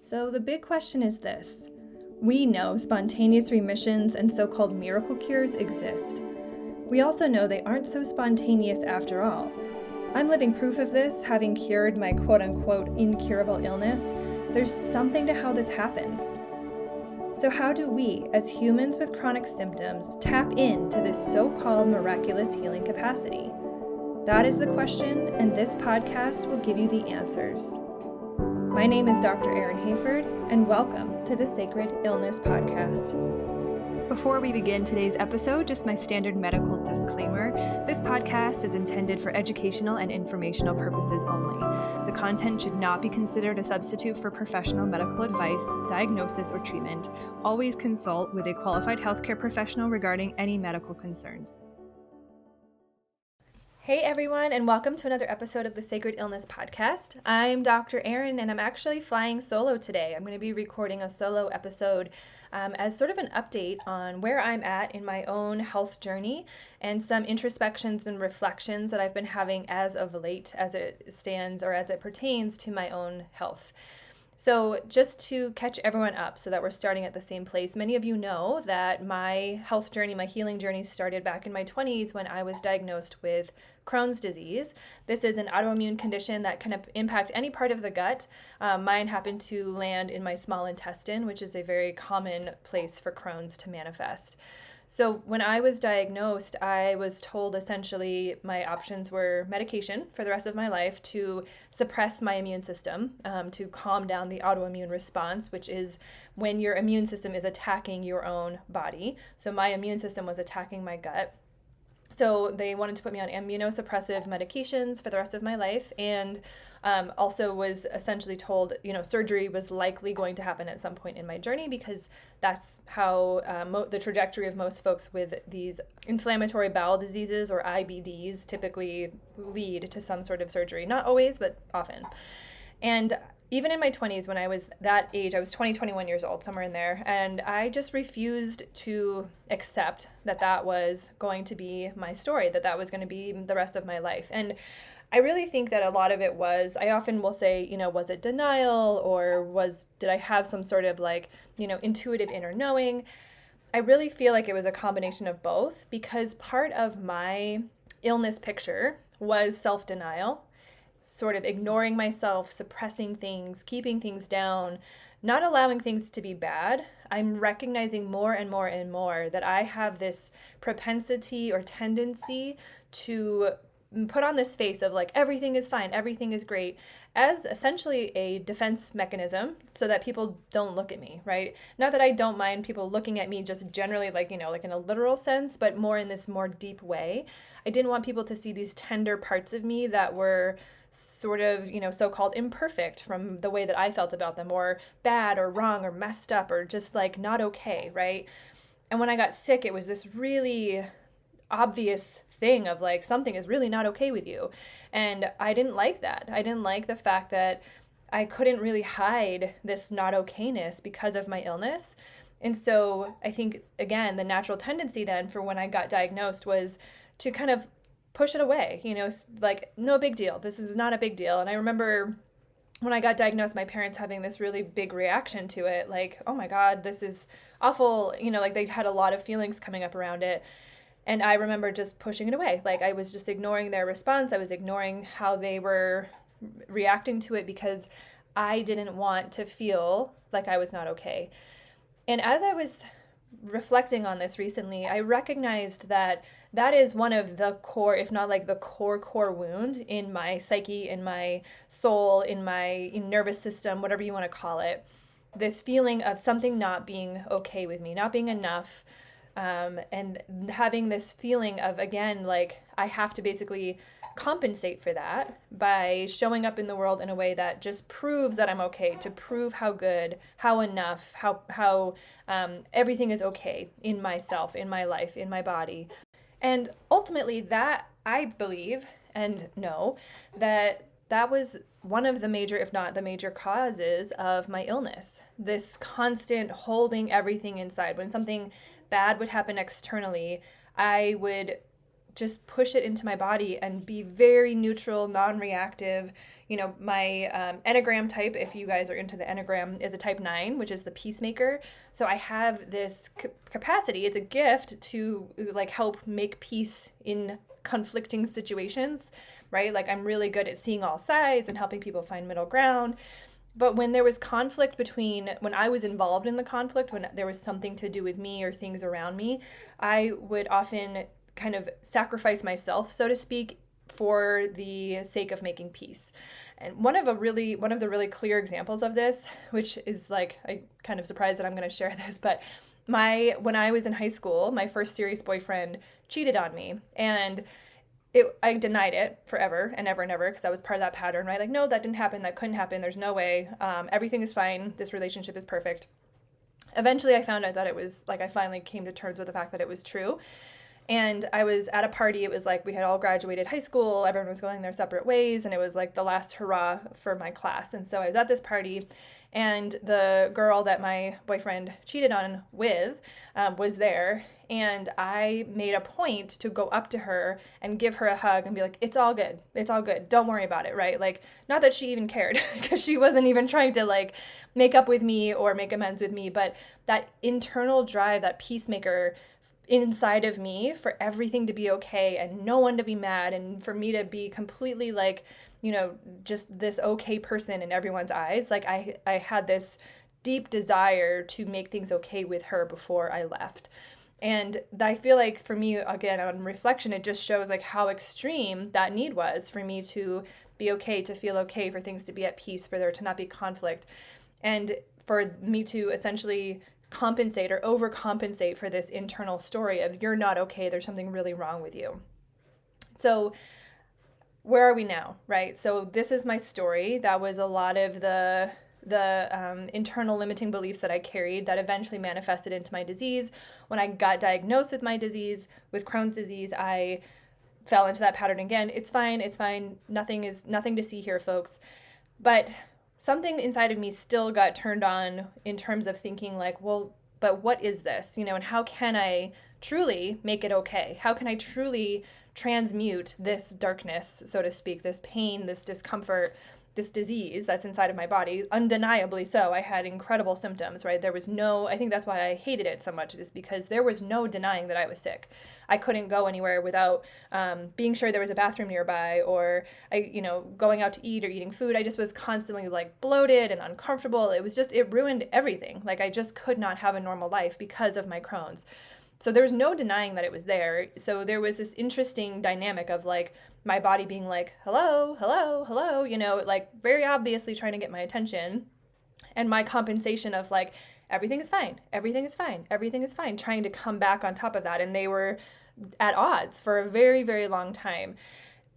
So the big question is this. We know spontaneous remissions and so-called miracle cures exist. We also know they aren't so spontaneous after all. I'm living proof of this, having cured my quote-unquote incurable illness. There's something to how this happens. So how do we, as humans with chronic symptoms, tap into this so-called miraculous healing capacity? That is the question, and this podcast will give you the answers. My name is Dr. Erin Hayford, and welcome to the Sacred Illness Podcast. Before we begin today's episode, just my standard medical disclaimer. This podcast is intended for educational and informational purposes only. The content should not be considered a substitute for professional medical advice, diagnosis, or treatment. Always consult with a qualified healthcare professional regarding any medical concerns. Hey everyone, and welcome to another episode of the Sacred Illness Podcast. I'm Dr. Erin, and I'm actually flying solo today. I'm going to be recording a solo episode as sort of an update on where I'm at in my own health journey and some introspections and reflections that I've been having as of late as it stands or as it pertains to my own health. So just to catch everyone up so that we're starting at the same place, many of you know that my health journey, my healing journey started back in my 20s when I was diagnosed with Crohn's disease. This is an autoimmune condition that can impact any part of the gut. Mine happened to land in my small intestine, which is a very common place for Crohn's to manifest. So when I was diagnosed, I was told essentially my options were medication for the rest of my life to suppress my immune system, to calm down the autoimmune response, which is when your immune system is attacking your own body. So my immune system was attacking my gut. So they wanted to put me on immunosuppressive medications for the rest of my life, and also was essentially told, surgery was likely going to happen at some point in my journey because that's how the trajectory of most folks with these inflammatory bowel diseases or IBDs typically lead to some sort of surgery. Not always, but often. And even in my 20s, when I was that age, I was 21 years old, somewhere in there, and I just refused to accept that that was going to be my story, that that was going to be the rest of my life. And I really think that a lot of it was, I often will say, was it denial or did I have some sort of intuitive inner knowing? I really feel like it was a combination of both, because part of my illness picture was self-denial, sort of ignoring myself, suppressing things, keeping things down, not allowing things to be bad. I'm recognizing more and more and more that I have this propensity or tendency to put on this face of everything is fine, everything is great, as essentially a defense mechanism so that people don't look at me, right? Not that I don't mind people looking at me just generally in a literal sense, but more in this more deep way. I didn't want people to see these tender parts of me that were sort of, so-called imperfect from the way that I felt about them, or bad or wrong or messed up or just not okay, right? And when I got sick, it was this really obvious thing of something is really not okay with you. And I didn't like that. I didn't like the fact that I couldn't really hide this not okayness because of my illness. And so I think, again, the natural tendency then for when I got diagnosed was to kind of push it away, no big deal. This is not a big deal. And I remember when I got diagnosed, my parents having this really big reaction to it, oh my God, this is awful. They had a lot of feelings coming up around it. And I remember just pushing it away. I was just ignoring their response. I was ignoring how they were reacting to it because I didn't want to feel like I was not okay. And as I was reflecting on this recently, I recognized that that is one of the core, if not the core wound in my psyche, in my soul, in my nervous system, whatever you want to call it. This feeling of something not being okay with me, not being enough, and having this feeling of, again, I have to basically compensate for that by showing up in the world in a way that just proves that I'm okay, to prove how good, how enough, how everything is okay in myself, in my life, in my body. And ultimately that, I believe and know that was one of the major, if not the major causes of my illness. This constant holding everything inside. When something bad would happen externally, I would just push it into my body and be very neutral, non-reactive. My Enneagram type, if you guys are into the Enneagram, is a type 9, which is the peacemaker. So I have this capacity, it's a gift to like help make peace in conflicting situations, right? Like I'm really good at seeing all sides and helping people find middle ground. But when there was conflict when I was involved in the conflict, when there was something to do with me or things around me, I would often kind of sacrifice myself, so to speak, for the sake of making peace. And one of the really clear examples of this, which is like, I kind of surprised that I'm going to share this, but when I was in high school, my first serious boyfriend cheated on me, and I denied it forever and ever and ever because I was part of that pattern, right? Like, no, that didn't happen. That couldn't happen. There's no way. Everything is fine. This relationship is perfect. Eventually, I found out that it was like, I finally came to terms with the fact that it was true. And I was at a party. It was like we had all graduated high school. Everyone was going their separate ways. And it was like the last hurrah for my class. And so I was at this party, and the girl that my boyfriend cheated on with was there. And I made a point to go up to her and give her a hug and be like, it's all good. It's all good. Don't worry about it, right? Like, not that she even cared because she wasn't even trying to like make up with me or make amends with me. But that internal drive, that peacemaker inside of me for everything to be okay and no one to be mad and for me to be completely like, just this okay person in everyone's eyes. Like I had this deep desire to make things okay with her before I left. And I feel like for me, again, on reflection, it just shows like how extreme that need was for me to be okay, to feel okay, for things to be at peace, for there to not be conflict, and for me to essentially compensate or overcompensate for this internal story of you're not okay, there's something really wrong with you. So where are we now, right? So this is my story. That was a lot of the internal limiting beliefs that I carried that eventually manifested into my disease. When I got diagnosed with my disease, with Crohn's disease, I fell into that pattern again. It's fine. Nothing to see here, folks. But something inside of me still got turned on in terms of thinking like, well, but what is this? And how can I truly make it okay? How can I truly transmute this darkness, so to speak, this pain, this discomfort, this disease that's inside of my body? Undeniably so. I had incredible symptoms, right? I think that's why I hated it so much, is because there was no denying that I was sick. I couldn't go anywhere without being sure there was a bathroom nearby, or going out to eat or eating food. I just was constantly like bloated and uncomfortable. It ruined everything. Like I just could not have a normal life because of my Crohn's. So there was no denying that it was there. So there was this interesting dynamic of like my body being like, hello, hello, hello, like very obviously trying to get my attention. And my compensation of like, everything is fine, everything is fine, everything is fine, trying to come back on top of that. And they were at odds for a very, very long time.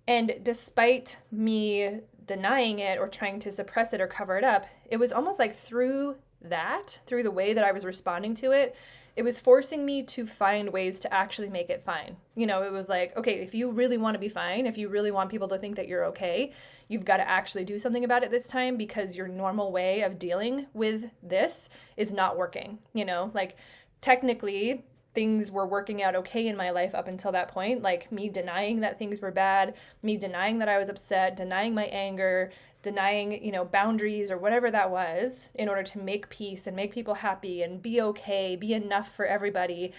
And despite me denying it or trying to suppress it or cover it up, it was almost like through the way that I was responding to it, it was forcing me to find ways to actually make it fine. It was like, okay, if you really want to be fine, if you really want people to think that you're okay, you've got to actually do something about it this time, because your normal way of dealing with this is not working. Like technically things were working out okay in my life up until that point, like me denying that things were bad, me denying that I was upset, denying my anger, denying, boundaries or whatever that was in order to make peace and make people happy and be okay, be enough for everybody.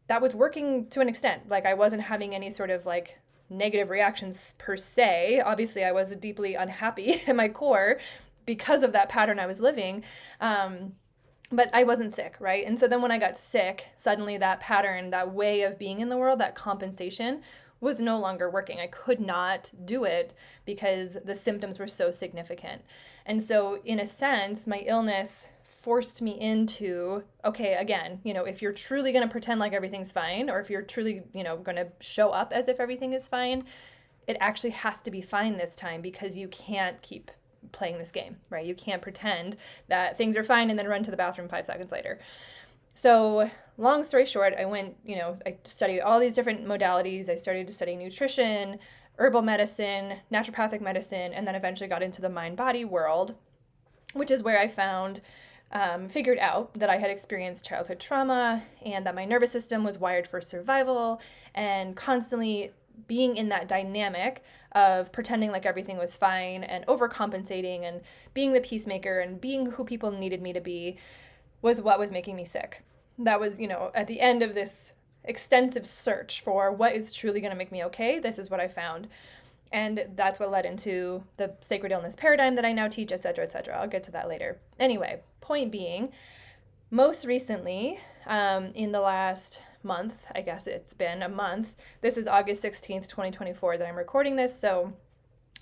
That was working to an extent. Like I wasn't having any sort of like negative reactions per se. Obviously, I was deeply unhappy at my core because of that pattern I was living. But I wasn't sick, right? And so then when I got sick, suddenly that pattern, that way of being in the world, that compensation was no longer working. I could not do it because the symptoms were so significant. And so in a sense, my illness forced me into, okay, again, if you're truly going to pretend like everything's fine, or if you're truly, going to show up as if everything is fine, it actually has to be fine this time, because you can't keep playing this game, right? You can't pretend that things are fine and then run to the bathroom 5 seconds later. So long story short, I went, I studied all these different modalities. I started to study nutrition, herbal medicine, naturopathic medicine, and then eventually got into the mind-body world, which is where I found figured out that I had experienced childhood trauma and that my nervous system was wired for survival, and constantly being in that dynamic of pretending like everything was fine and overcompensating and being the peacemaker and being who people needed me to be was what was making me sick. That was, at the end of this extensive search for what is truly going to make me okay, this is what I found. And that's what led into the sacred illness paradigm that I now teach, et cetera, et cetera. I'll get to that later. Anyway, point being, most recently, in the last month, I guess it's been a month, this is August 16th, 2024 that I'm recording this, so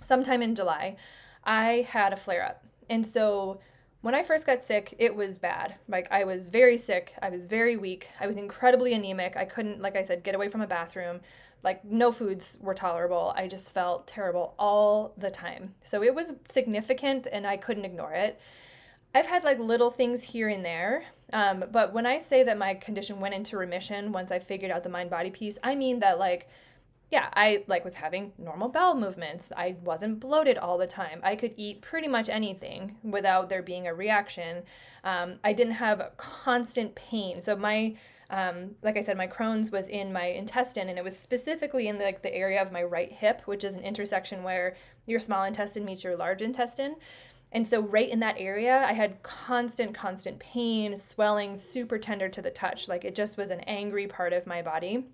sometime in July, I had a flare-up. And so when I first got sick, it was bad. Like, I was very sick. I was very weak. I was incredibly anemic. I couldn't, like I said, get away from a bathroom. Like, no foods were tolerable. I just felt terrible all the time. So it was significant and I couldn't ignore it. I've had like little things here and there. But when I say that my condition went into remission once I figured out the mind-body piece, I mean that I was having normal bowel movements. I wasn't bloated all the time. I could eat pretty much anything without there being a reaction. I didn't have constant pain. So like I said, my Crohn's was in my intestine, and it was specifically in the area of my right hip, which is an intersection where your small intestine meets your large intestine. And so right in that area, I had constant pain, swelling, super tender to the touch. Like, it just was an angry part of my body.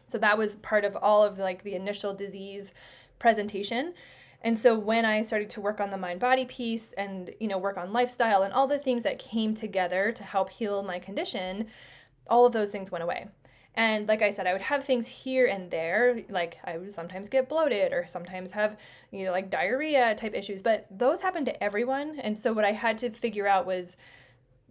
So that was part of all of the initial disease presentation. And so when I started to work on the mind-body piece and, work on lifestyle and all the things that came together to help heal my condition, all of those things went away. And like I said, I would have things here and there, like I would sometimes get bloated or sometimes have, diarrhea type issues, but those happen to everyone. And so what I had to figure out was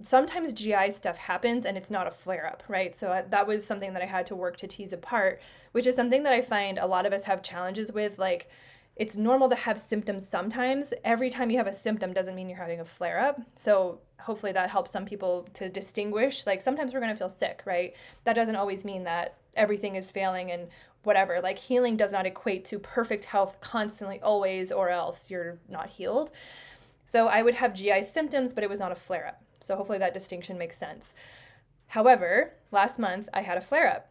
sometimes GI stuff happens and it's not a flare-up, right? So that was something that I had to work to tease apart, which is something that I find a lot of us have challenges with. Like, it's normal to have symptoms sometimes. Every time you have a symptom doesn't mean you're having a flare-up. So hopefully that helps some people to distinguish. Like, sometimes we're going to feel sick, right? That doesn't always mean that everything is failing and whatever. Like, healing does not equate to perfect health constantly, always, or else you're not healed. So I would have GI symptoms, but it was not a flare-up. So hopefully that distinction makes sense. However, last month I had a flare-up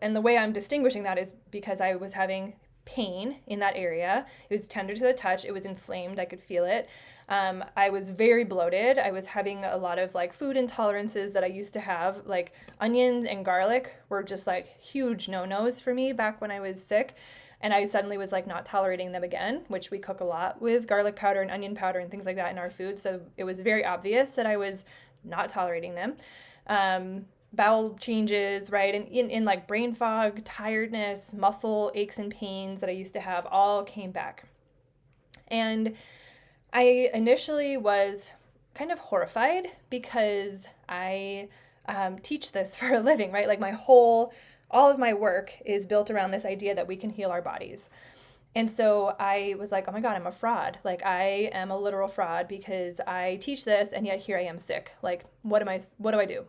and the way I'm distinguishing that is because I was having pain in that area. It was tender to the touch. It was inflamed. I could feel it. I was very bloated. I was having a lot of food intolerances that I used to have. Like, onions and garlic were just huge no-nos for me back when I was sick. And I suddenly was not tolerating them again, which we cook a lot with garlic powder and onion powder and things like that in our food. So it was very obvious that I was not tolerating them. Bowel changes, right? And in brain fog, tiredness, muscle aches and pains that I used to have all came back. And I initially was kind of horrified because I teach this for a living, right? All of my work is built around this idea that we can heal our bodies. And so I was like, oh my God, I'm a fraud. I am a literal fraud because I teach this and yet here I am sick. What do I do?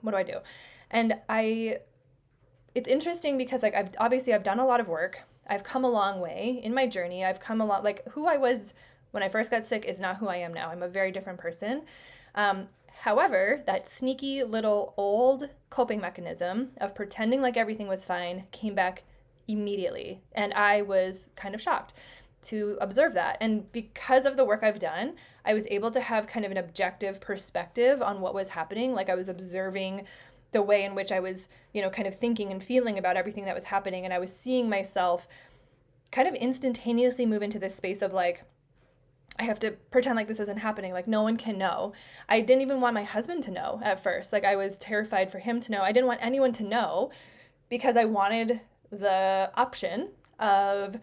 And it's interesting because I've done a lot of work. I've come a long way in my journey. I've come a lot, who I was when I first got sick is not who I am now. I'm a very different person. However, that sneaky little old coping mechanism of pretending like everything was fine came back immediately. And I was kind of shocked to observe that. And because of the work I've done, I was able to have kind of an objective perspective on what was happening. I was observing the way in which I was, kind of thinking and feeling about everything that was happening. And I was seeing myself kind of instantaneously move into this space of I have to pretend like this isn't happening. No one can know. I didn't even want my husband to know at first. I was terrified for him to know. I didn't want anyone to know because I wanted the option of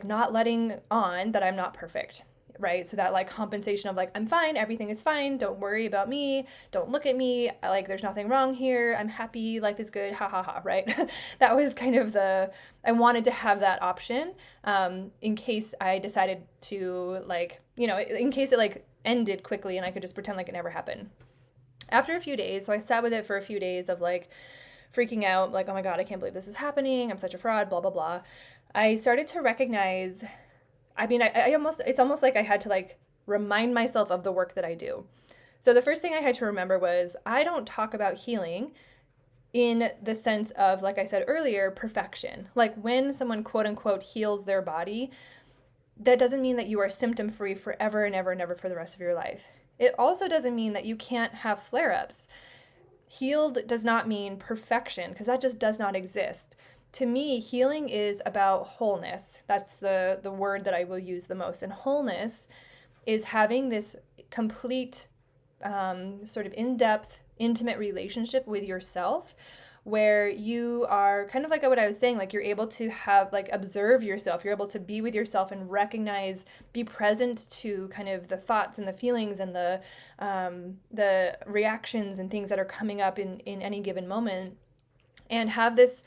not letting on that I'm not perfect, right? So that compensation of I'm fine, everything is fine, don't worry about me, don't look at me, there's nothing wrong here, I'm happy, life is good, ha ha ha, right? That was kind of I wanted to have that option in case I decided to in case it ended quickly and I could just pretend like it never happened. After a few days, so I sat with it for a few days of freaking out, oh my God, I can't believe this is happening, I'm such a fraud, blah, blah, blah. I started to recognize, it's almost like I had to remind myself of the work that I do. So the first thing I had to remember was I don't talk about healing in the sense of, like I said earlier, perfection. Like when someone quote unquote heals their body, that doesn't mean that you are symptom free forever and ever and ever for the rest of your life. It also doesn't mean that you can't have flare ups. Healed does not mean perfection, because that just does not exist. To me, healing is about wholeness. That's the word that I will use the most. And wholeness is having this complete, sort of in-depth, intimate relationship with yourself, where you are kind of like what I was saying, like you're able to have, like, observe yourself. You're able to be with yourself and recognize, be present to kind of the thoughts and the feelings and the reactions and things that are coming up in any given moment, and have this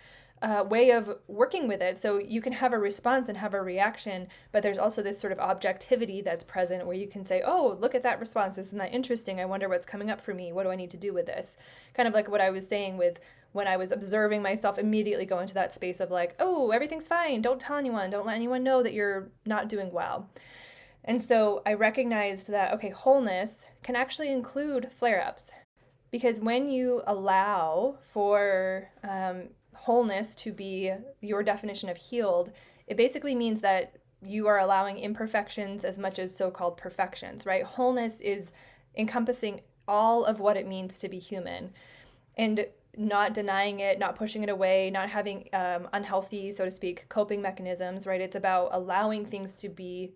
way of working with it. So you can have a response and have a reaction, but there's also this sort of objectivity that's present where you can say, oh, look at that response. Isn't that interesting? I wonder what's coming up for me. What do I need to do with this? Kind of like what I was saying with when I was observing myself immediately go into that space of like, oh, everything's fine. Don't tell anyone. Don't let anyone know that you're not doing well. And so I recognized that, okay, wholeness can actually include flare-ups, because when you allow for wholeness to be your definition of healed, it basically means that you are allowing imperfections as much as so-called perfections, right? Wholeness is encompassing all of what it means to be human, and not denying it, not pushing it away, not having unhealthy, so to speak, coping mechanisms, right? It's about allowing things to be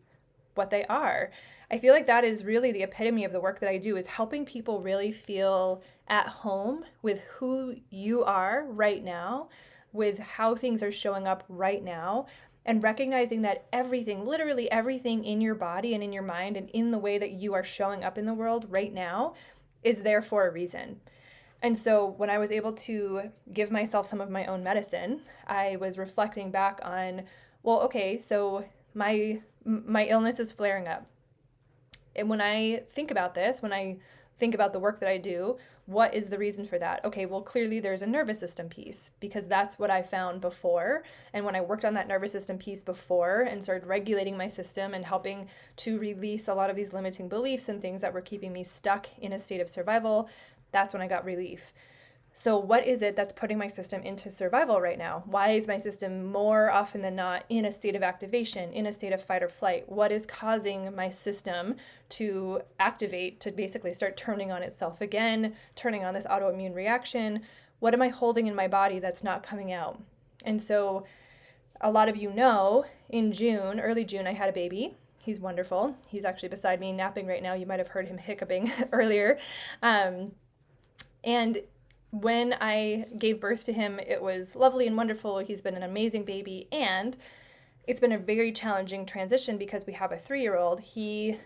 what they are. I feel like that is really the epitome of the work that I do, is helping people really feel at home with who you are right now, with how things are showing up right now, and recognizing that everything, literally everything in your body and in your mind and in the way that you are showing up in the world right now is there for a reason. And so when I was able to give myself some of my own medicine, I was reflecting back on, well, okay, so my illness is flaring up. And when I think about this, when I think about the work that I do, what is the reason for that? Okay, well, clearly there's a nervous system piece, because that's what I found before. And when I worked on that nervous system piece before and started regulating my system and helping to release a lot of these limiting beliefs and things that were keeping me stuck in a state of survival, that's when I got relief. So what is it that's putting my system into survival right now? Why is my system more often than not in a state of activation, in a state of fight or flight? What is causing my system to activate, to basically start turning on itself again, turning on this autoimmune reaction? What am I holding in my body that's not coming out? And so a lot of you know, in June, early June, I had a baby. He's wonderful. He's actually beside me napping right now. You might have heard him hiccuping earlier. And when I gave birth to him, it was lovely and wonderful. He's been an amazing baby, and it's been a very challenging transition because we have a 3-year-old. He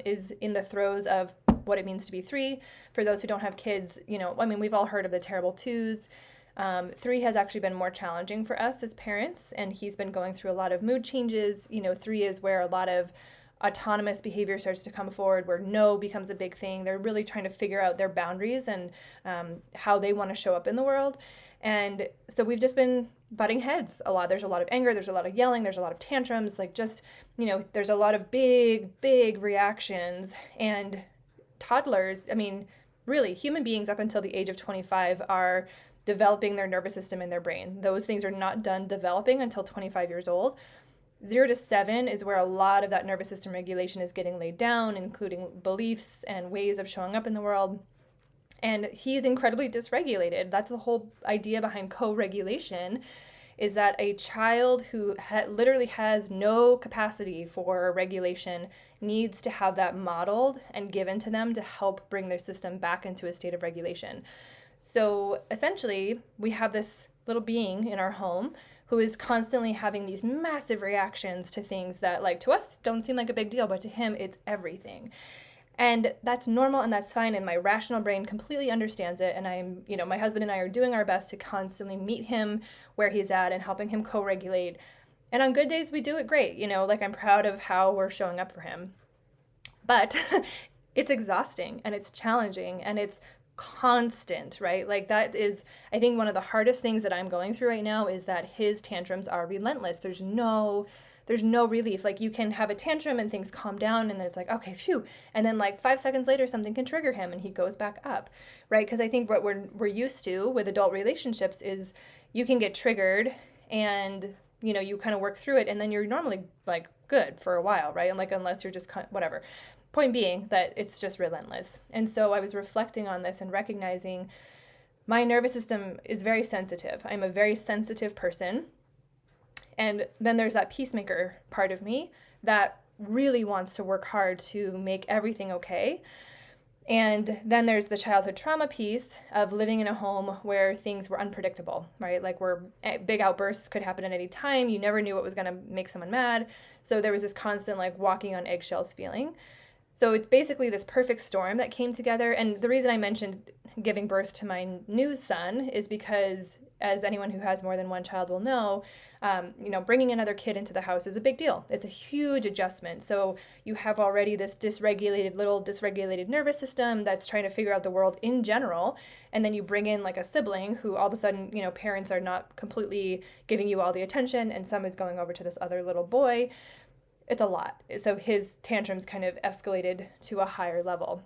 is in the throes of what it means to be 3. For those who don't have kids, we've all heard of the terrible 2s. 3 has actually been more challenging for us as parents, and he's been going through a lot of mood changes. 3 is where a lot of autonomous behavior starts to come forward, where no becomes a big thing. They're really trying to figure out their boundaries and how they want to show up in the world. And so we've just been butting heads a lot. There's a lot of anger, there's a lot of yelling, there's a lot of tantrums, there's a lot of big reactions. And toddlers, really, human beings up until the age of 25 are developing their nervous system in their brain. Those things are not done developing until 25 years old. 0 to 7 is where a lot of that nervous system regulation is getting laid down, including beliefs and ways of showing up in the world. And he's incredibly dysregulated. That's the whole idea behind co-regulation, is that a child who literally has no capacity for regulation needs to have that modeled and given to them to help bring their system back into a state of regulation. So essentially, we have this little being in our home who is constantly having these massive reactions to things that, to us, don't seem like a big deal, but to him, it's everything. And that's normal and that's fine, and my rational brain completely understands it, and my husband and I are doing our best to constantly meet him where he's at and helping him co-regulate. And on good days, we do it great, I'm proud of how we're showing up for him. But it's exhausting, and it's challenging, and it's constant, right? That is, I think, one of the hardest things that I'm going through right now, is that his tantrums are relentless. There's no there's no relief. Like you can have a tantrum and things calm down and then it's like, okay, phew. And then like 5 seconds later, something can trigger him and he goes back up, right? Because I think what we're used to with adult relationships is you can get triggered and, you know, you kind of work through it and then you're normally like good for a while, right? And like, unless you're just whatever. Point being that it's just relentless. And so I was reflecting on this and recognizing my nervous system is very sensitive. I'm a very sensitive person. And then there's that peacemaker part of me that really wants to work hard to make everything okay. And then there's the childhood trauma piece of living in a home where things were unpredictable, right? Like where big outbursts could happen at any time. You never knew what was going to make someone mad. So there was this constant like walking on eggshells feeling. So it's basically this perfect storm that came together. And the reason I mentioned giving birth to my new son is because, as anyone who has more than one child will know, bringing another kid into the house is a big deal. It's a huge adjustment. So you have already this dysregulated nervous system that's trying to figure out the world in general. And then you bring in like a sibling who all of a sudden, parents are not completely giving you all the attention and some is going over to this other little boy. It's a lot. So his tantrums kind of escalated to a higher level.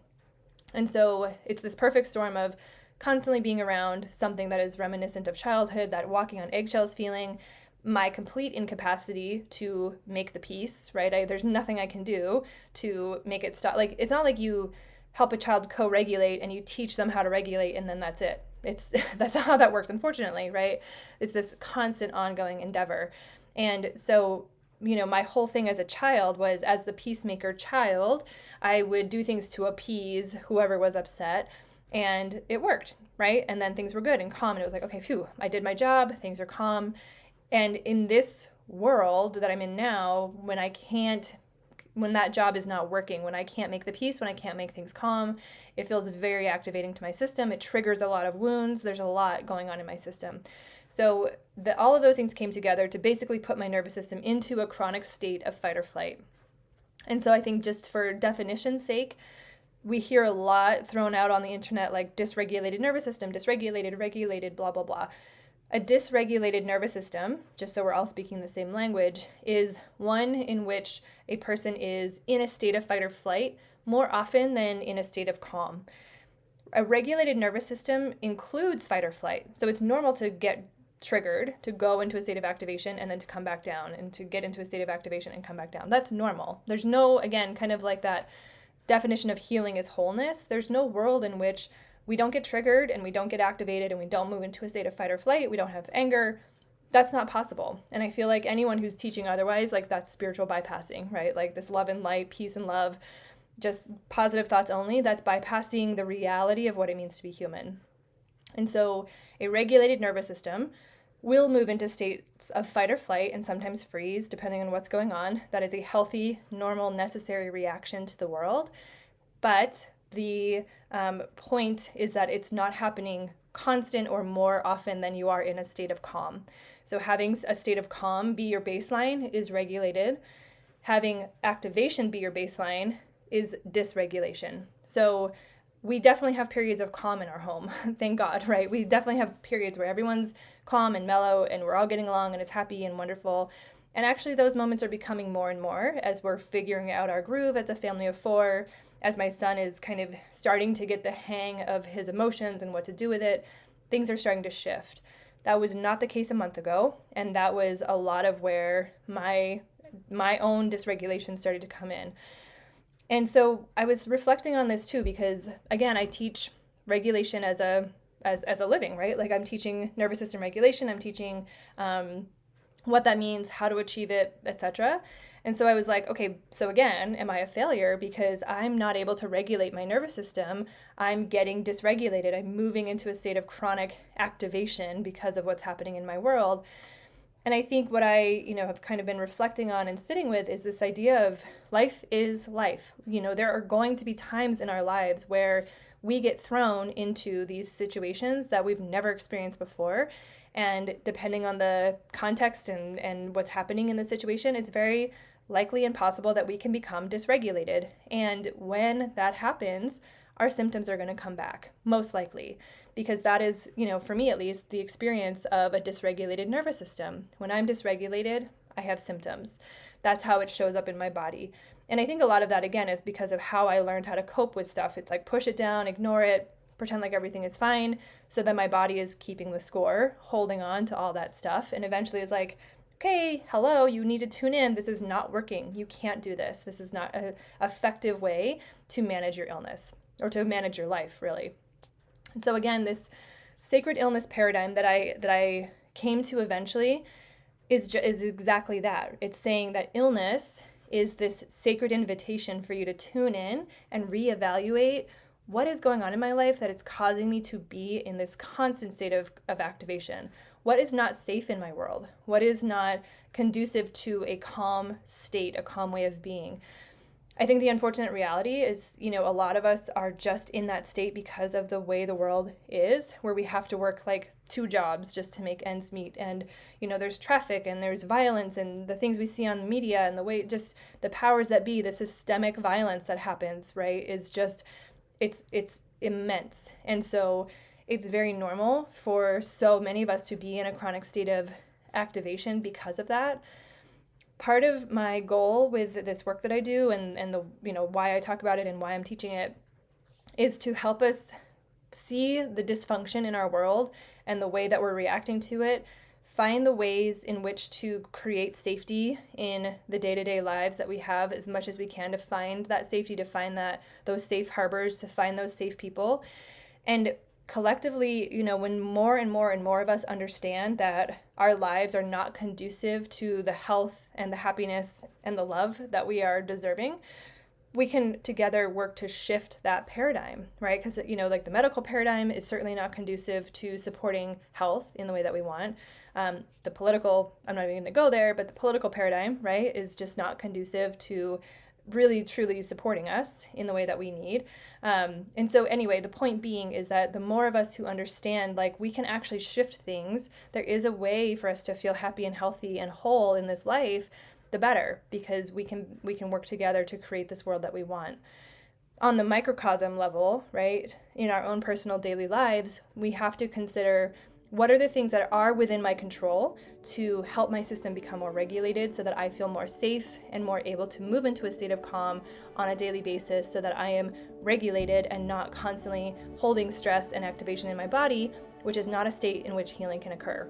And so it's this perfect storm of constantly being around something that is reminiscent of childhood, that walking on eggshells feeling, my complete incapacity to make the peace, right? There's nothing I can do to make it stop. Like, it's not like you help a child co-regulate and you teach them how to regulate and then that's it. That's not how that works, unfortunately, right? It's this constant ongoing endeavor. And so my whole thing as a child was, as the peacemaker child, I would do things to appease whoever was upset, and it worked, right? And then things were good and calm, and it was like, okay, phew, I did my job, things are calm. And in this world that I'm in now, when that job is not working, when I can't make the peace, when I can't make things calm, it feels very activating to my system. It triggers a lot of wounds. There's a lot going on in my system. So all of those things came together to basically put my nervous system into a chronic state of fight or flight. And so I think, just for definition's sake, we hear a lot thrown out on the internet like dysregulated nervous system, dysregulated, regulated, blah, blah, blah. A dysregulated nervous system, just so we're all speaking the same language, is one in which a person is in a state of fight or flight more often than in a state of calm. A regulated nervous system includes fight or flight. So it's normal to get triggered, to go into a state of activation and then to come back down, and to get into a state of activation and come back down. That's normal. There's no, again, kind of like that definition of healing is wholeness. There's no world in which we don't get triggered and we don't get activated and we don't move into a state of fight or flight. We don't have anger. That's not possible. And I feel like anyone who's teaching otherwise, like, that's spiritual bypassing, right? Like this love and light, peace and love, just positive thoughts only, that's bypassing the reality of what it means to be human. And so a regulated nervous system will move into states of fight or flight and sometimes freeze, depending on what's going on. That is a healthy, normal, necessary reaction to the world. But the point is that it's not happening constant or more often than you are in a state of calm. So having a state of calm be your baseline is regulated. Having activation be your baseline is dysregulation. So we definitely have periods of calm in our home, thank God, right? We definitely have periods where everyone's calm and mellow and we're all getting along and it's happy and wonderful. And actually those moments are becoming more and more as we're figuring out our groove as a family of 4, as my son is kind of starting to get the hang of his emotions and what to do with it. Things are starting to shift. That was not the case a month ago, and that was a lot of where my own dysregulation started to come in. And so I was reflecting on this too, because again, I teach regulation as a living, right? Like, I'm teaching nervous system regulation, I'm teaching what that means, how to achieve it, etc. And so I was like, okay, so again, am I a failure because I'm not able to regulate my nervous system? I'm getting dysregulated. I'm moving into a state of chronic activation because of what's happening in my world. And I think what I, have kind of been reflecting on and sitting with is this idea of life is life. There are going to be times in our lives where we get thrown into these situations that we've never experienced before. And depending on the context and what's happening in the situation, it's very likely and possible that we can become dysregulated. And when that happens, our symptoms are going to come back, most likely, because that is, for me at least, the experience of a dysregulated nervous system. When I'm dysregulated, I have symptoms. that's how it shows up in my body. And I think a lot of that, again, is because of how I learned how to cope with stuff. It's like push it down, ignore it, pretend like everything is fine, so that my body is keeping the score, holding on to all that stuff, and eventually is like, okay, hello, you need to tune in. This is not working. You can't do this. This is not an effective way to manage your illness or to manage your life, really. And so again, this sacred illness paradigm that I came to eventually is exactly that. It's saying that illness is this sacred invitation for you to tune in and reevaluate what is going on in my life that it's causing me to be in this constant state of activation. What is not safe in my world? What is not conducive to a calm state, a calm way of being? I think the unfortunate reality is, a lot of us are just in that state because of the way the world is, where we have to work like 2 jobs just to make ends meet. And, there's traffic and there's violence and the things we see on the media and the way just the powers that be, the systemic violence that happens, right, is just, it's immense. And so it's very normal for so many of us to be in a chronic state of activation because of that. Part of my goal with this work that I do and the why I talk about it and why I'm teaching it is to help us see the dysfunction in our world and the way that we're reacting to it, find the ways in which to create safety in the day-to-day lives that we have as much as we can, to find that safety, to find those safe harbors, to find those safe people. And collectively, when more and more and more of us understand that our lives are not conducive to the health and the happiness and the love that we are deserving, we can together work to shift that paradigm, right? Because, like the medical paradigm is certainly not conducive to supporting health in the way that we want. The political, I'm not even going to go there, but the political paradigm, right, is just not conducive to really truly supporting us in the way that we need. And so anyway, the point being is that the more of us who understand, like, we can actually shift things, there is a way for us to feel happy and healthy and whole in this life, the better, because we can work together to create this world that we want. On the microcosm level, right, in our own personal daily lives, we have to consider what are the things that are within my control to help my system become more regulated so that I feel more safe and more able to move into a state of calm on a daily basis so that I am regulated and not constantly holding stress and activation in my body, which is not a state in which healing can occur.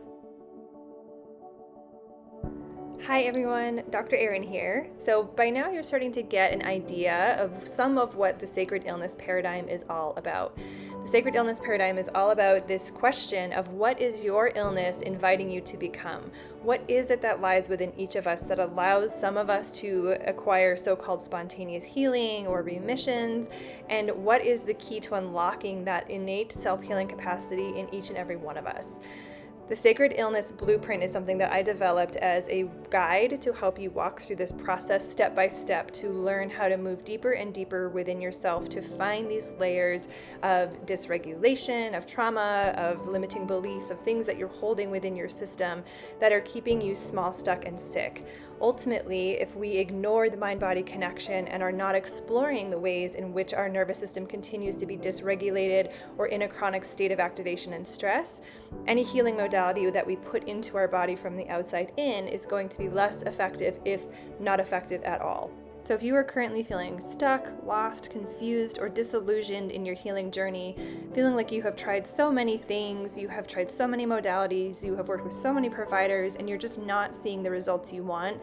Hi everyone, Dr. Erin here. So by now you're starting to get an idea of some of what the sacred illness paradigm is all about. The sacred illness paradigm is all about this question of what is your illness inviting you to become? What is it that lies within each of us that allows some of us to acquire so-called spontaneous healing or remissions? And what is the key to unlocking that innate self-healing capacity in each and every one of us? The Sacred Illness Blueprint is something that I developed as a guide to help you walk through this process step by step to learn how to move deeper and deeper within yourself to find these layers of dysregulation, of trauma, of limiting beliefs, of things that you're holding within your system that are keeping you small, stuck, and sick. Ultimately, if we ignore the mind-body connection and are not exploring the ways in which our nervous system continues to be dysregulated or in a chronic state of activation and stress, any healing modality that we put into our body from the outside in is going to be less effective, if not effective at all. So if you are currently feeling stuck, lost, confused, or disillusioned in your healing journey, feeling like you have tried so many things, you have tried so many modalities, you have worked with so many providers, and you're just not seeing the results you want,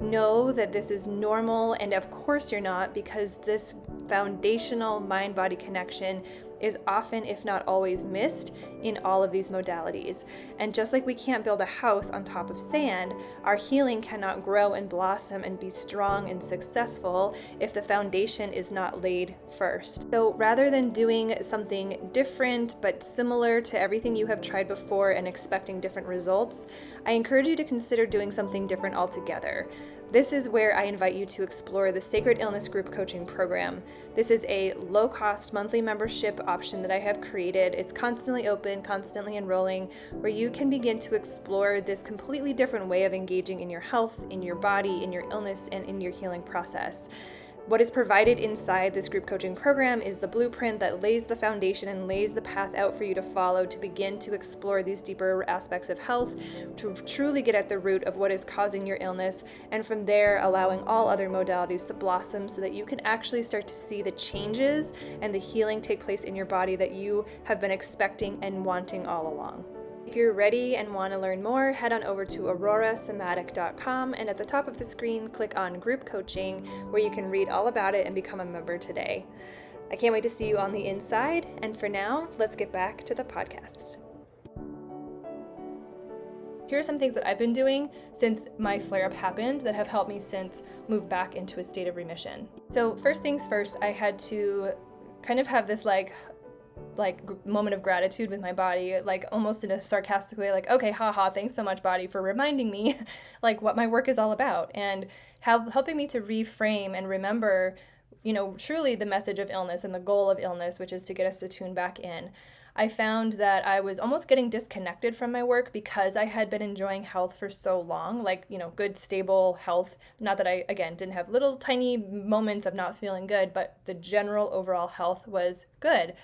know that this is normal, and of course you're not, because this foundational mind-body connection is often, if not always, missed in all of these modalities. And just like we can't build a house on top of sand, our healing cannot grow and blossom and be strong and successful if the foundation is not laid first. So rather than doing something different but similar to everything you have tried before and expecting different results, I encourage you to consider doing something different altogether. This is where I invite you to explore the Sacred Illness Group Coaching Program. This is a low-cost monthly membership option that I have created. It's constantly open, constantly enrolling, where you can begin to explore this completely different way of engaging in your health, in your body, in your illness, and in your healing process. What is provided inside this group coaching program is the blueprint that lays the foundation and lays the path out for you to follow to begin to explore these deeper aspects of health, to truly get at the root of what is causing your illness, and from there allowing all other modalities to blossom so that you can actually start to see the changes and the healing take place in your body that you have been expecting and wanting all along. If you're ready and want to learn more, head on over to aurorasomatic.com, and at the top of the screen, click on Group Coaching, where you can read all about it and become a member today. I can't wait to see you on the inside, and for now, let's get back to the podcast. Here are some things that I've been doing since my flare-up happened that have helped me since move back into a state of remission. So first things first, I had to kind of have this like moment of gratitude with my body, like almost in a sarcastic way, like, okay, haha, thanks so much, body, for reminding me like what my work is all about, and helping me to reframe and remember, truly the message of illness and the goal of illness, which is to get us to tune back in. I found that I was almost getting disconnected from my work because I had been enjoying health for so long, good, stable health. Not that I, again, didn't have little tiny moments of not feeling good, but the general overall health was good.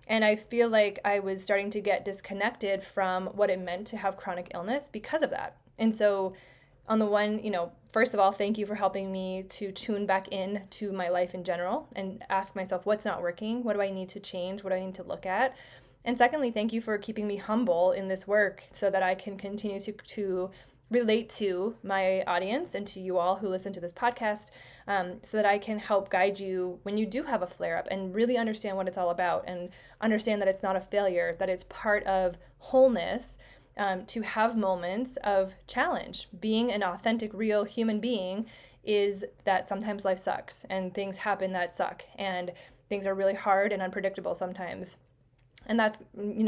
And I feel like I was starting to get disconnected from what it meant to have chronic illness because of that. And so on the one, first of all, thank you for helping me to tune back in to my life in general and ask myself, what's not working? What do I need to change? What do I need to look at? And secondly, thank you for keeping me humble in this work so that I can continue to relate to my audience and to you all who listen to this podcast, so that I can help guide you when you do have a flare-up and really understand what it's all about and understand that it's not a failure, that it's part of wholeness, to have moments of challenge. Being an authentic, real human being is that sometimes life sucks and things happen that suck and things are really hard and unpredictable sometimes. And that's,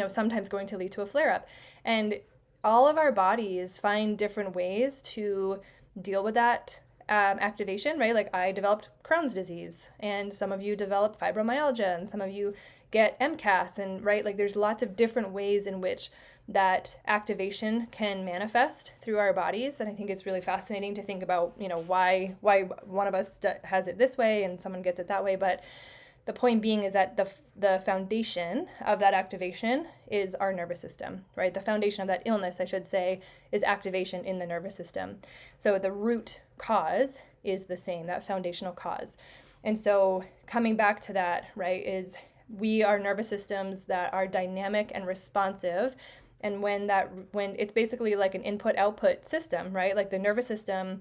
sometimes going to lead to a flare-up. And all of our bodies find different ways to deal with that activation, right? Like I developed Crohn's disease, and some of you develop fibromyalgia, and some of you get MCAS, and right, like there's lots of different ways in which that activation can manifest through our bodies. And I think it's really fascinating to think about, why one of us has it this way and someone gets it that way. But the point being is that the foundation of that activation is our nervous system, right? The foundation of that illness, I should say, is activation in the nervous system. So the root cause is the same, that foundational cause. And so coming back to that, right, is we are nervous systems that are dynamic and responsive. And when it's basically like an input-output system, right? Like the nervous system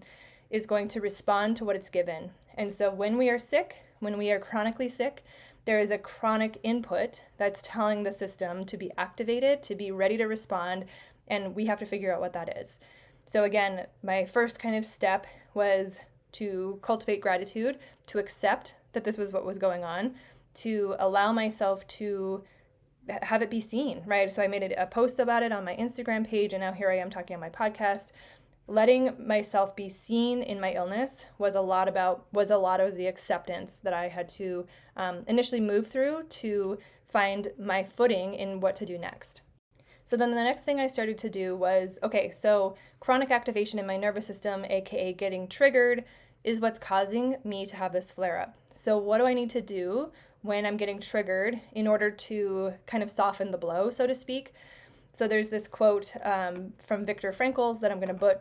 is going to respond to what it's given. And so when we are sick, when we are chronically sick, there is a chronic input that's telling the system to be activated, to be ready to respond, and we have to figure out what that is. So again, my first kind of step was to cultivate gratitude, to accept that this was what was going on, to allow myself to have it be seen, right? So I made a post about it on my Instagram page, and now here I am talking on my podcast. Letting myself be seen in my illness was a lot of the acceptance that I had to initially move through to find my footing in what to do next. So then the next thing I started to do was, okay, so chronic activation in my nervous system, aka getting triggered, is what's causing me to have this flare-up. So what do I need to do when I'm getting triggered in order to kind of soften the blow, so to speak? So there's this quote from Viktor Frankl that I'm going to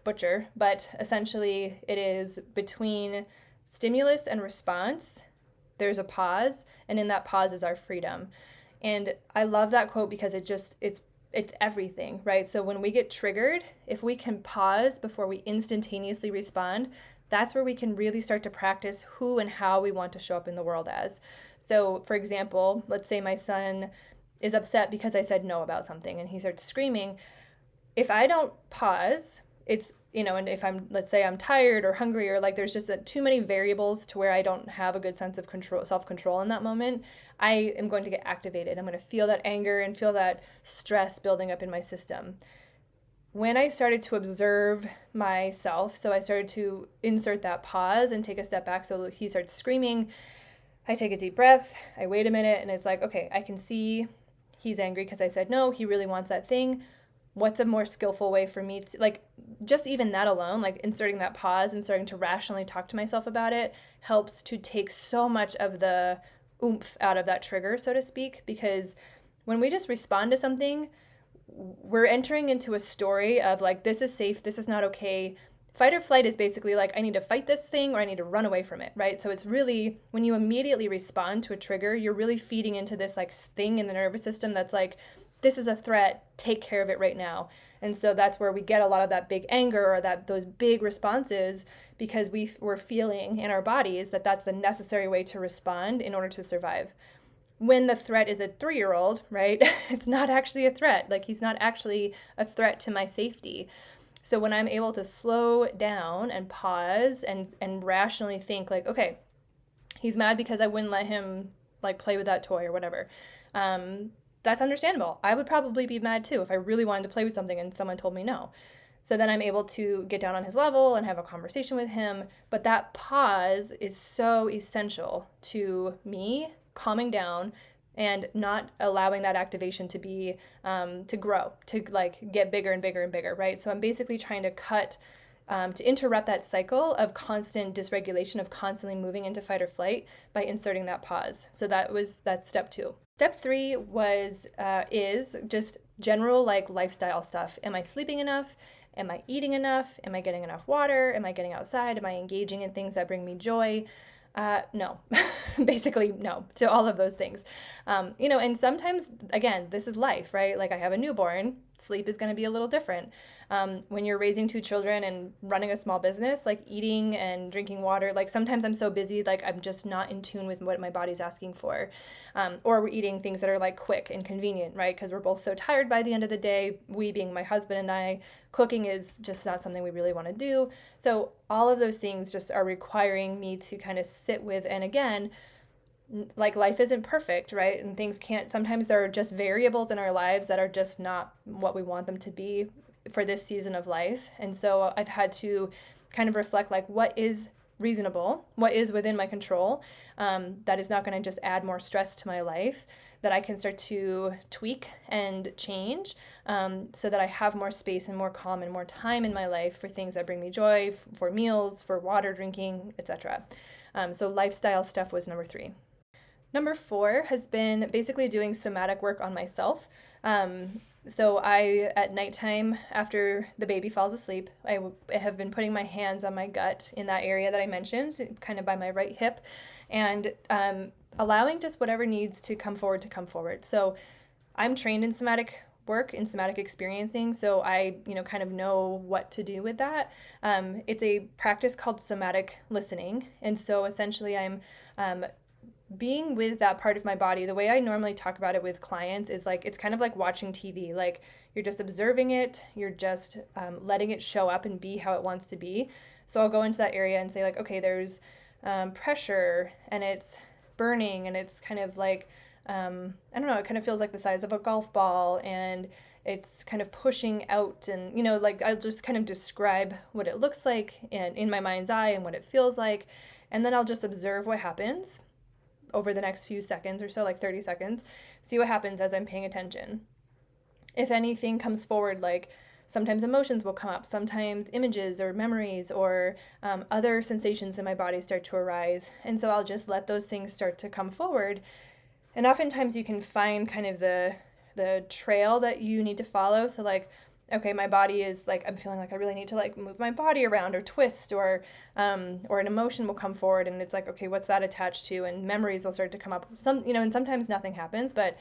butcher, but essentially it is between stimulus and response, there's a pause, and in that pause is our freedom. And I love that quote because it's everything, right? So when we get triggered, if we can pause before we instantaneously respond, that's where we can really start to practice who and how we want to show up in the world as. So for example, let's say my son is upset because I said no about something and he starts screaming. If I don't pause, it's, and if let's say I'm tired or hungry or like there's just too many variables to where I don't have a good sense of self-control in that moment, I am going to get activated. I'm going to feel that anger and feel that stress building up in my system. When I started to observe myself, so I started to insert that pause and take a step back. So he starts screaming, I take a deep breath, I wait a minute, and it's like, okay, I can see he's angry because I said no, he really wants that thing. what's a more skillful way for me to, like, just even that alone, like inserting that pause and starting to rationally talk to myself about it helps to take so much of the oomph out of that trigger, so to speak, because when we just respond to something, we're entering into a story of like, this is safe, this is not okay. Fight or flight is basically like, I need to fight this thing or I need to run away from it, right? So it's really, when you immediately respond to a trigger, you're really feeding into this like thing in the nervous system that's like, this is a threat, take care of it right now. And so that's where we get a lot of that big anger or those big responses, because we're feeling in our bodies that that's the necessary way to respond in order to survive. When the threat is a 3-year-old, right, it's not actually a threat. Like, he's not actually a threat to my safety. So when I'm able to slow down and pause and rationally think like, okay, he's mad because I wouldn't let him like play with that toy or whatever. That's understandable. I would probably be mad too if I really wanted to play with something and someone told me no. So then I'm able to get down on his level and have a conversation with him. But that pause is so essential to me calming down and not allowing that activation to be, to grow, to like get bigger and bigger and bigger, right? So I'm basically trying to to interrupt that cycle of constant dysregulation, of constantly moving into fight or flight by inserting that pause. So that's step 2. Step 3 is just general like lifestyle stuff. Am I sleeping enough? Am I eating enough? Am I getting enough water? Am I getting outside? Am I engaging in things that bring me joy? No, basically no to all of those things. And sometimes, again, this is life, right? Like, I have a newborn, sleep is going to be a little different. When you're raising 2 children and running a small business, like eating and drinking water, like sometimes I'm so busy, like I'm just not in tune with what my body's asking for. Or we're eating things that are like quick and convenient, right? Because we're both so tired by the end of the day, we being my husband and I, cooking is just not something we really want to do. So all of those things just are requiring me to kind of sit with, and again, like, life isn't perfect, right? And things sometimes there are just variables in our lives that are just not what we want them to be for this season of life. And so I've had to kind of reflect, like, what is reasonable, what is within my control, that is not going to just add more stress to my life, that I can start to tweak and change, so that I have more space and more calm and more time in my life for things that bring me joy, for meals, for water drinking, etc. So lifestyle stuff was number 3. Number 4 has been basically doing somatic work on myself. So at nighttime, after the baby falls asleep, I have been putting my hands on my gut in that area that I mentioned, kind of by my right hip, and allowing just whatever needs to come forward. So I'm trained in somatic work, in somatic experiencing, so I, kind of know what to do with that. It's a practice called somatic listening, and so essentially I'm being with that part of my body. The way I normally talk about it with clients is like, it's kind of like watching TV. Like, you're just observing it, you're just letting it show up and be how it wants to be. So I'll go into that area and say like, okay, there's pressure and it's burning and it's kind of like, I don't know, it kind of feels like the size of a golf ball and it's kind of pushing out, and like, I'll just kind of describe what it looks like in my mind's eye and what it feels like, and then I'll just observe what happens over the next few seconds or so, like 30 seconds, see what happens as I'm paying attention. If anything comes forward, like sometimes emotions will come up, sometimes images or memories or other sensations in my body start to arise. And so I'll just let those things start to come forward. And oftentimes you can find kind of the trail that you need to follow. So like, okay, my body is like, I'm feeling like I really need to like move my body around or twist, or an emotion will come forward and it's like, okay, what's that attached to? And memories will start to come up. And sometimes nothing happens, but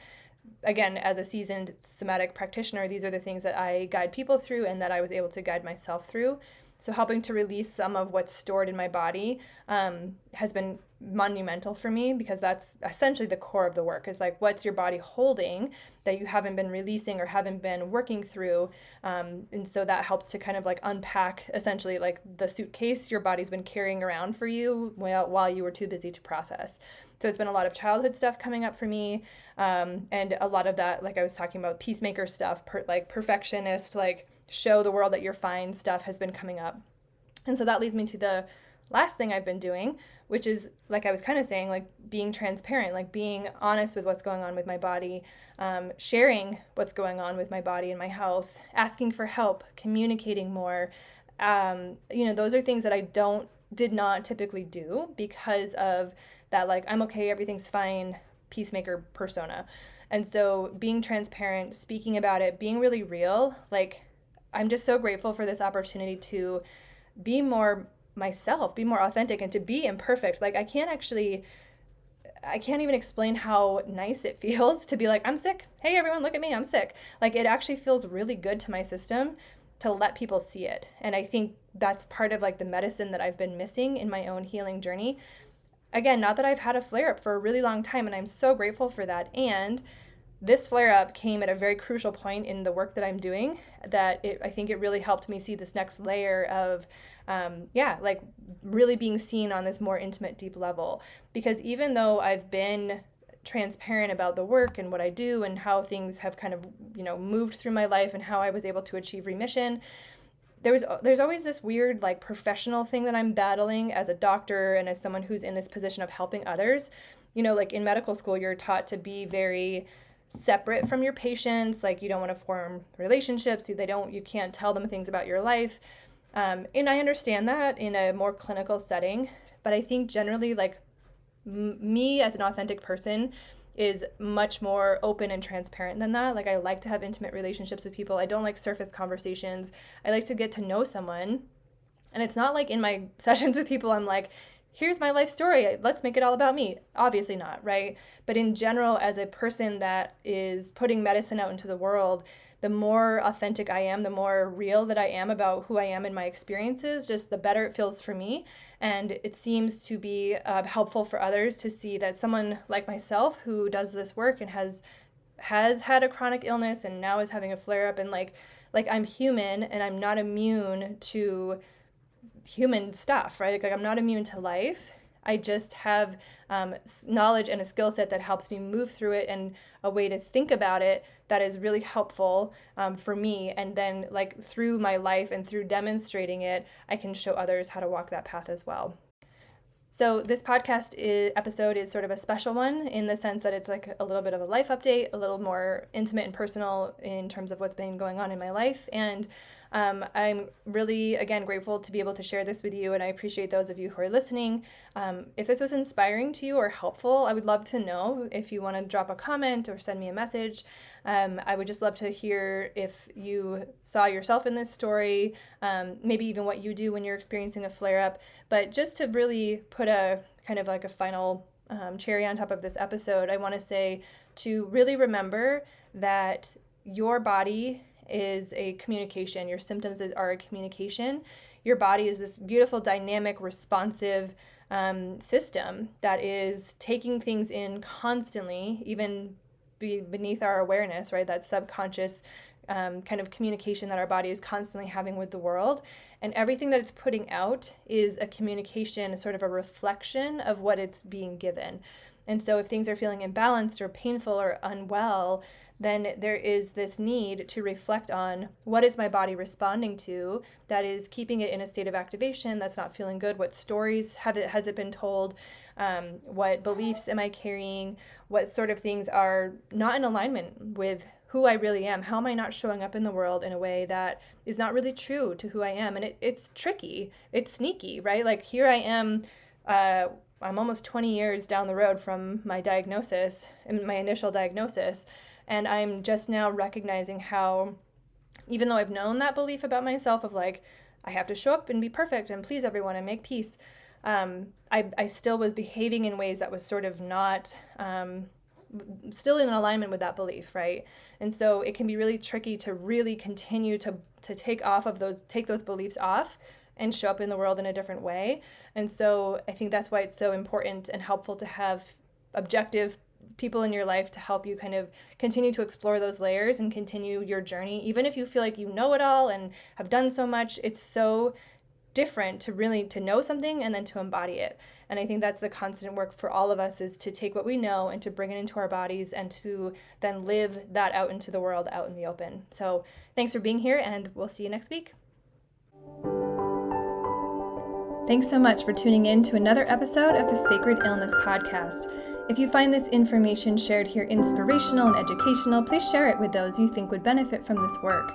again, as a seasoned somatic practitioner, these are the things that I guide people through and that I was able to guide myself through. So helping to release some of what's stored in my body has been monumental for me, because that's essentially the core of the work, is like, what's your body holding that you haven't been releasing or haven't been working through. And so that helps to kind of like unpack essentially like the suitcase your body's been carrying around for you while you were too busy to process. So it's been a lot of childhood stuff coming up for me. And a lot of that, like I was talking about, peacemaker stuff, like perfectionist, like show the world that you're fine stuff has been coming up. And so that leads me to the last thing I've been doing, which is, like I was kind of saying, like being transparent, like being honest with what's going on with my body, sharing what's going on with my body and my health, asking for help, communicating more. Those are things that I did not typically do because of that, like, I'm okay, everything's fine, peacemaker persona. And so being transparent, speaking about it, being really real, like, I'm just so grateful for this opportunity to be more myself, be more authentic, and to be imperfect. Like, I can't even explain how nice it feels to be like, I'm sick. Hey, everyone, look at me, I'm sick. Like, it actually feels really good to my system to let people see it. And I think that's part of like the medicine that I've been missing in my own healing journey. Again, not that I've had a flare up for a really long time, and I'm so grateful for that. And this flare up came at a very crucial point in the work that I'm doing, I think it really helped me see this next layer of, like really being seen on this more intimate, deep level. Because even though I've been transparent about the work and what I do and how things have kind of, moved through my life and how I was able to achieve remission, there's always this weird like professional thing that I'm battling as a doctor and as someone who's in this position of helping others. Like in medical school, you're taught to be very separate from your patients. Like, you don't want to form relationships. You can't tell them things about your life. And I understand that in a more clinical setting, but I think generally, like, me as an authentic person is much more open and transparent than that. Like, I like to have intimate relationships with people. I don't like surface conversations. I like to get to know someone. And it's not like in my sessions with people, I'm like, here's my life story, let's make it all about me. Obviously not, right? But in general, as a person that is putting medicine out into the world, the more authentic I am, the more real that I am about who I am and my experiences, just the better it feels for me. And it seems to be helpful for others to see that someone like myself who does this work and has had a chronic illness and now is having a flare up, and like I'm human and I'm not immune to human stuff, right? Like, I'm not immune to life. I just have knowledge and a skill set that helps me move through it, and a way to think about it that is really helpful for me. And then, like, through my life and through demonstrating it, I can show others how to walk that path as well. So this podcast episode is sort of a special one in the sense that it's like a little bit of a life update, a little more intimate and personal in terms of what's been going on in my life. And I'm really, again, grateful to be able to share this with you, and I appreciate those of you who are listening. If this was inspiring to you or helpful, I would love to know. If you want to drop a comment or send me a message, I would just love to hear if you saw yourself in this story, maybe even what you do when you're experiencing a flare-up. But just to really put a kind of like a final cherry on top of this episode, I want to say to really remember that your body is a communication. Your symptoms are a communication. Your body is this beautiful, dynamic, responsive system that is taking things in constantly, even beneath our awareness, right? That subconscious kind of communication that our body is constantly having with the world. And everything that it's putting out is a communication, sort of a reflection of what it's being given. And so if things are feeling imbalanced or painful or unwell, then there is this need to reflect on, what is my body responding to that is keeping it in a state of activation that's not feeling good? What stories has it been told? What beliefs am I carrying? What sort of things are not in alignment with who I really am? How am I not showing up in the world in a way that is not really true to who I am? And it's tricky. It's sneaky, right? Like, here I am, I'm almost 20 years down the road from my diagnosis, my initial diagnosis, and I'm just now recognizing how, even though I've known that belief about myself of like, I have to show up and be perfect and please everyone and make peace, I still was behaving in ways that was sort of not still in alignment with that belief, right? And so it can be really tricky to really continue to take those beliefs off and show up in the world in a different way. And so I think that's why it's so important and helpful to have objective people in your life to help you kind of continue to explore those layers and continue your journey. Even if you feel like you know it all and have done so much, it's so different to know something and then to embody it. And I think that's the constant work for all of us, is to take what we know and to bring it into our bodies and to then live that out into the world, out in the open. So thanks for being here, and we'll see you next week. Thanks so much for tuning in to another episode of the Sacred Illness Podcast. If you find this information shared here inspirational and educational, please share it with those you think would benefit from this work.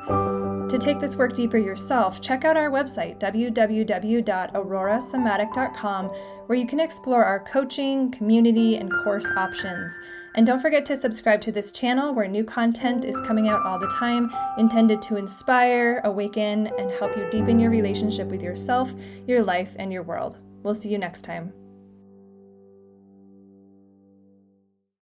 To take this work deeper yourself, check out our website, www.aurorasomatic.com, where you can explore our coaching, community, and course options. And don't forget to subscribe to this channel where new content is coming out all the time, intended to inspire, awaken, and help you deepen your relationship with yourself, your life, and your world. We'll see you next time.